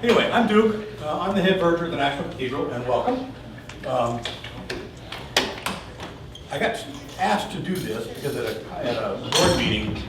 Anyway, I'm Duke. I'm the head verger of the National Cathedral, and welcome. I got asked to do this because at a board meeting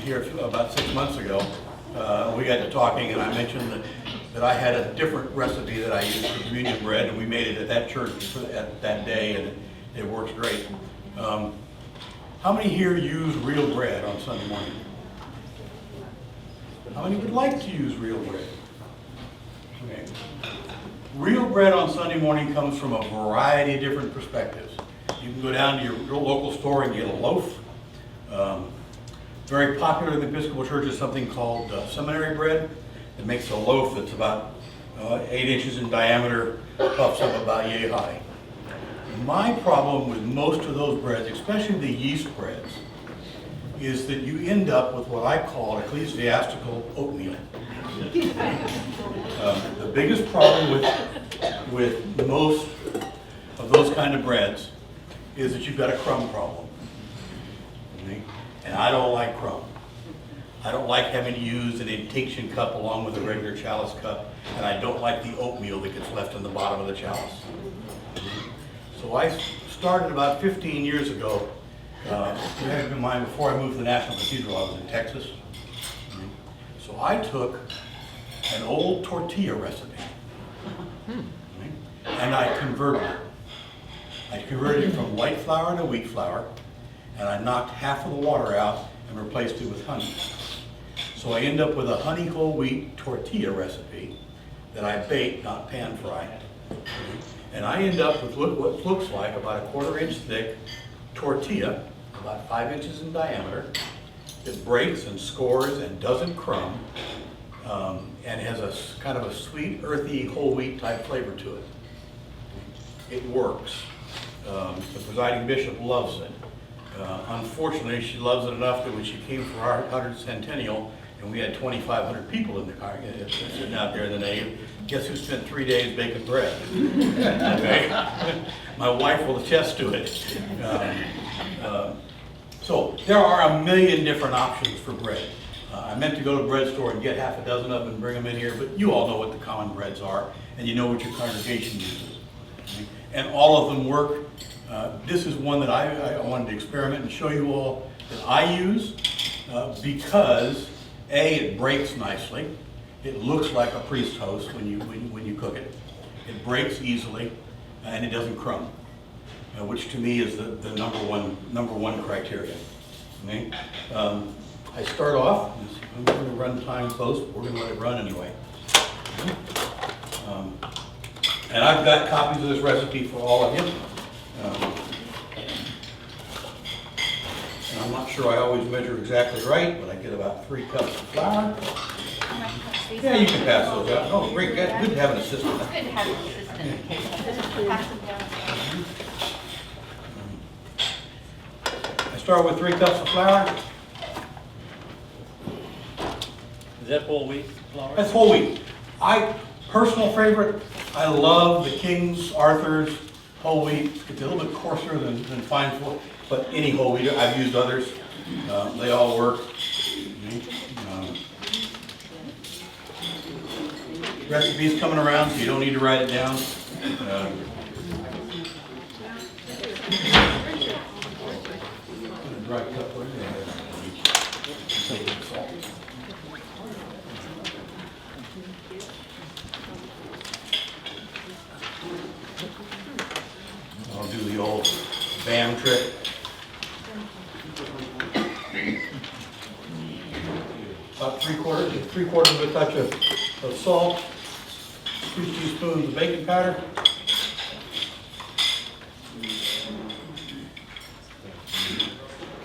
here about 6 months ago, we got to talking, and I mentioned that I had a different recipe that I used for communion bread, and we made it at that church at that day, and it works great. How many here use real bread on Sunday morning? How many would like to use real bread? Okay. Real bread on Sunday morning comes from a variety of different perspectives. You can go down to your local store and get a loaf. Very popular in the Episcopal Church is something called seminary bread. It makes a loaf that's about 8 inches in diameter, puffs up about yay high. My problem with most of those breads, especially the yeast breads, is that you end up with what I call ecclesiastical oatmeal. The biggest problem with most of those kind of breads is that you've got a crumb problem. Okay? And I don't like crumb. I don't like having to use an intinction cup along with a regular chalice cup, and I don't like the oatmeal that gets left in the bottom of the chalice. So I started about 15 years ago. You have in mind, before I moved to the National Cathedral, I was in Texas. So I took an old tortilla recipe, and I converted it. I converted it from white flour to wheat flour, and I knocked half of the water out and replaced it with honey. So I end up with a honey whole wheat tortilla recipe that I bake, not pan fry. And I end up with what looks like about a 1/4 inch thick tortilla, about 5 inches in diameter. It breaks and scores and doesn't crumb, and has a kind of a sweet, earthy, whole wheat type flavor to it. It works. The presiding bishop loves it. Unfortunately, she loves it enough that when she came for our 100th centennial, and we had 2,500 people in the car sitting out there in the nave, guess who spent 3 days baking bread? Okay? My wife will attest to it. So there are a million different options for bread. I meant to go to the bread store and get half a dozen of them and bring them in here, but you all know what the common breads are, and you know what your congregation uses. Okay? And all of them work. This is one that I wanted to experiment and show you all that I use because A, it breaks nicely. It looks like a priest toast when you cook it. It breaks easily, and it doesn't crumb, which to me is the number one criteria. Okay? I start off. I'm going to run time close, but we're going to let it run anyway. And I've got copies of this recipe for all of you. And I'm not sure I always measure exactly right, but I get about 3 cups of flour. Yeah, you can pass those out. Oh, great. Good to have an assistant. Good to have an assistant. Pass them down. I start with 3 cups of flour. Is that whole wheat flour? That's whole wheat. Personal favorite, I love the King's Arthur's whole wheat. It's a little bit coarser than fine flour, but any whole wheat. I've used others. They all work. Recipe's coming around, so you don't need to write it down. Dry cup right there. I'll do the old bam trick. About three quarters of a touch of salt, 2 teaspoons of baking powder.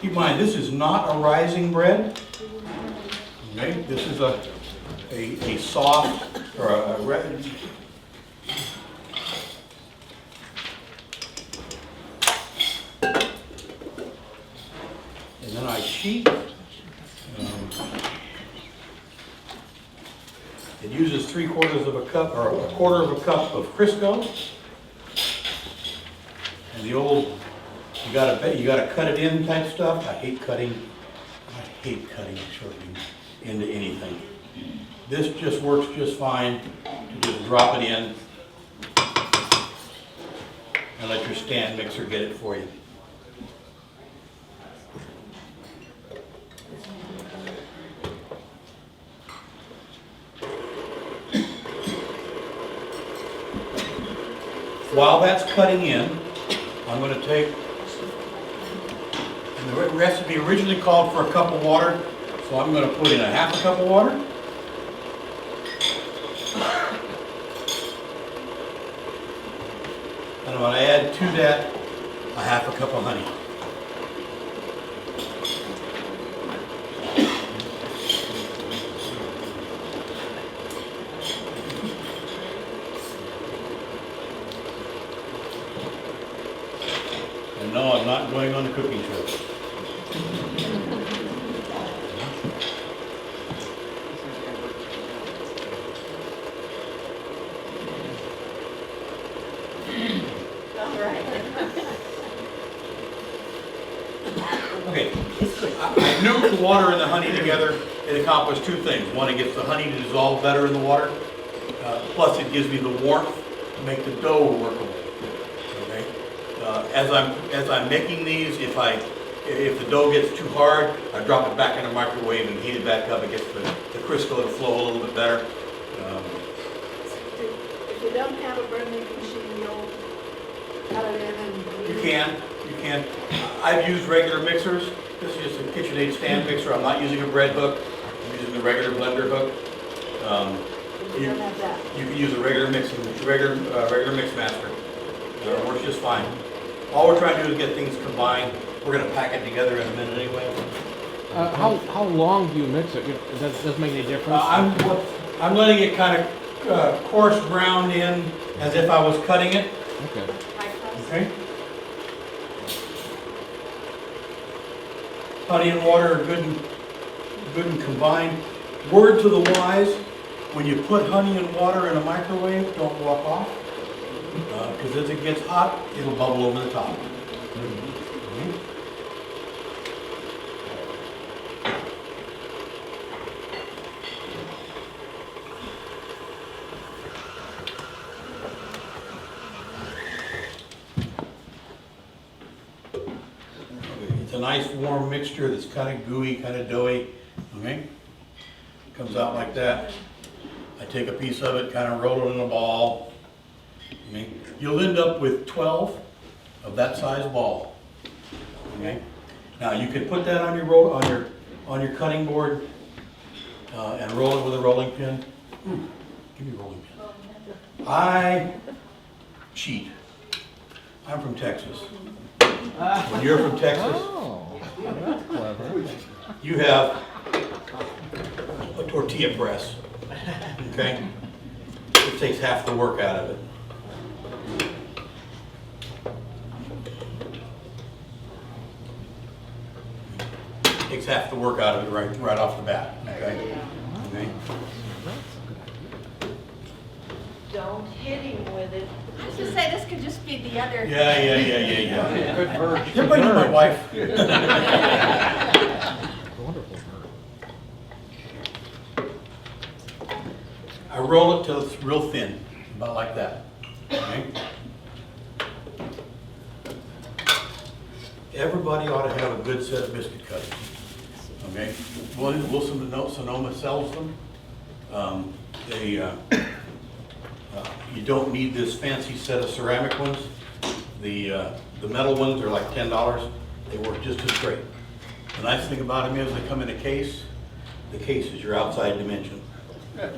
Keep in mind, this is not a rising bread. Okay, this is a soft or a red. And then I sheet. It uses 3/4 of a cup or a 1/4 of a cup of Crisco. And the old, you gotta cut it in type stuff. I hate cutting and shortening into anything. This just works just fine to just drop it in and let your stand mixer get it for you. While that's cutting in, I'm going to take, and the recipe originally called for a cup of water, so I'm going to put in a half a cup of water. And I'm going to add to that a half a cup of honey. And no, I'm not going on the cooking show. Okay, I nuked the water and the honey together. It accomplished two things. One, it gets the honey to dissolve better in the water. Plus, it gives me the warmth to make the dough workable. Okay. As I'm making these, if the dough gets too hard, I drop it back in the microwave and heat it back up. It gets the Crisco to flow a little bit better. If you don't have a burning machine, you'll cut it in and... You can. I've used regular mixers. This is just a KitchenAid stand mixer. I'm not using a bread hook. I'm using the regular blender hook. You don't have that. You can use a regular mix master. It works just fine. All we're trying to do is get things combined. We're going to pack it together in a minute anyway. How long do you mix it? Does it make any difference? I'm letting it kind of coarse ground in as if I was cutting it. Okay. Okay. Honey and water are good and combined. Word to the wise: when you put honey and water in a microwave, don't walk off, because as it gets hot, it'll bubble over the top. It's a nice warm mixture that's kind of gooey, kind of doughy. Okay, comes out like that. I take a piece of it, kind of roll it in a ball. Okay, you'll end up with 12 of that size ball. Okay, now you can put that on your cutting board and roll it with a rolling pin. Give me a rolling pin. I cheat. I'm from Texas. When you're from Texas, Oh, that's clever. you have a tortilla press, okay? It takes half the work out of it. Takes half the work out of it right off the bat, okay? Okay? Don't hit him with it. I was just say, this could just be the other. Yeah. Good verge. Everybody know my wife. Wonderful bird. I roll it till it's real thin, about like that. Okay? Everybody ought to have a good set of biscuit cutters. Okay? Sonoma sells them. You don't need this fancy set of ceramic ones. The metal ones are like $10. They work just as great. The nice thing about them is they come in a case. The case is your outside dimension. Okay.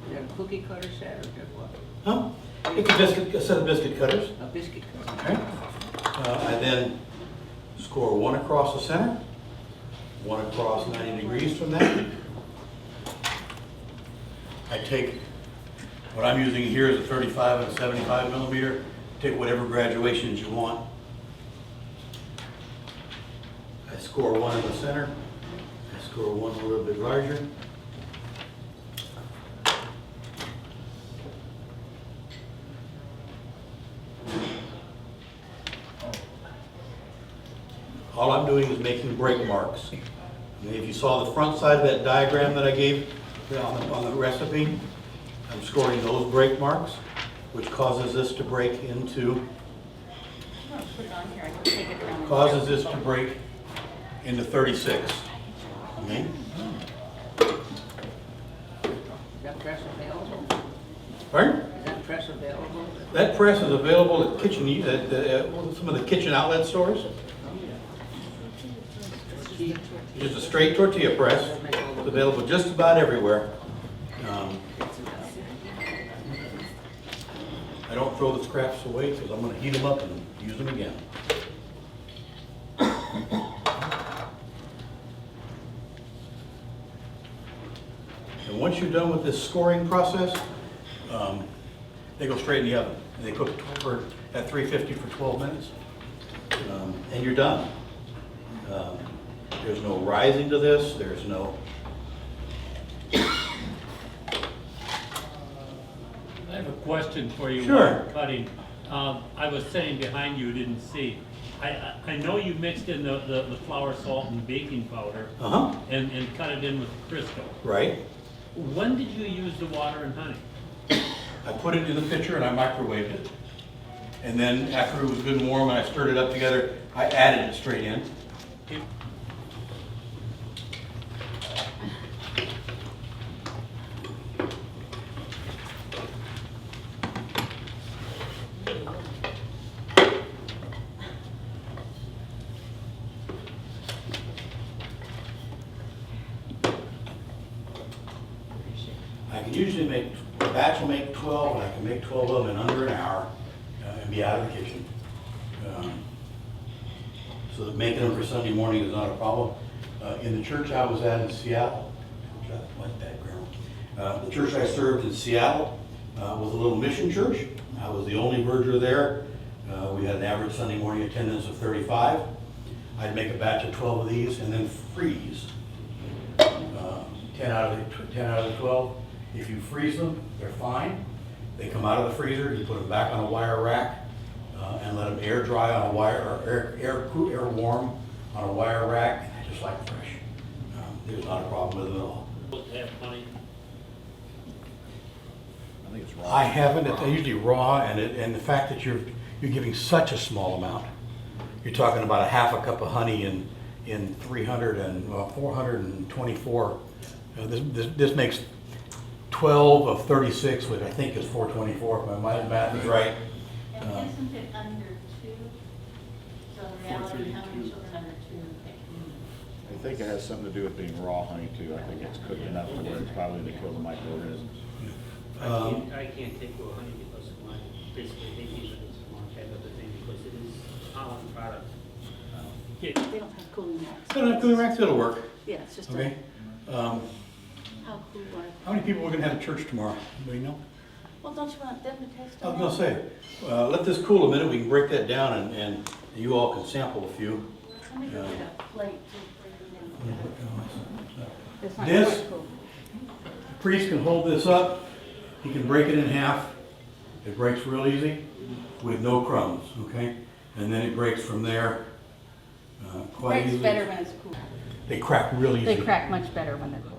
You have a cookie cutter set or just what? Huh? It's a set of biscuit cutters. A biscuit cutter? Okay. I then score one across the center, one across 90 degrees from that. I take, what I'm using here is a 35 and a 75 millimeter. Take whatever graduations you want. I score one in the center. I score one a little bit larger. All I'm doing is making break marks. And if you saw the front side of that diagram that I gave on the recipe, I'm scoring those break marks, which causes this to break into, I'll put it on here, I can take it around. causes this to break into 36. Okay? Is that press available? Pardon? Is that press available? That press is available at some of the kitchen outlet stores. Just a straight tortilla press. It's available just about everywhere. I don't throw the scraps away because I'm going to heat them up and use them again. And once you're done with this scoring process, they go straight in the oven. And they cook at 350 for 12 minutes. And you're done. There's no rising to this. There's no... I have a question for you. Sure. While cutting. I was sitting behind you, didn't see. I know you mixed in the flour, salt, and baking powder and cut it in with Crisco. Right. When did you use the water and honey? I put it in the pitcher and I microwaved it. And then after it was good and warm and I stirred it up together, I added it straight in. I can usually make, a batch will make 12, and I can make 12 of them in under an hour and be out of the kitchen. So that making them for Sunday morning is not a problem. In the church I was at in Seattle, the church I served in Seattle was a little mission church. I was the only verger there. We had an average Sunday morning attendance of 35. I'd make a batch of 12 of these and then freeze 10 out of the 12. If you freeze them, they're fine. They come out of the freezer, you put them back on a wire rack and let them air dry on a wire, or air warm on a wire rack, and they're just like fresh. There's not a problem with it at all. Supposed to have honey. I think it's raw. I haven't, it's usually raw, and the fact that you're giving such a small amount. You're talking about a half a cup of honey in 424. This makes 12 of 36, which I think is 424, if my math is right. And isn't it under 2? So in reality, how many children under 2? I think it has something to do with being raw honey too. I think it's cooked enough to where it's probably to kill the microorganisms. I can't take raw honey because of my, basically they use it as one type of thing because it is pollen product. They don't have cooling racks. Don't have cooling racks, it'll work. Yeah, it's just Okay. how cool are they? How many people we're gonna have at church tomorrow? Anybody know? Well, don't you want them to taste I them? was gonna say, let this cool a minute, we can break that down and you all can sample a few. Let me go get a plate to bring them in. It's not This- quite cool. The priest can hold this up, he can break it in half. It breaks real easy with no crumbs, okay? And then it breaks from there quite Breaks easily. better when it's cool. They crack real easy. They crack much better when they're cool.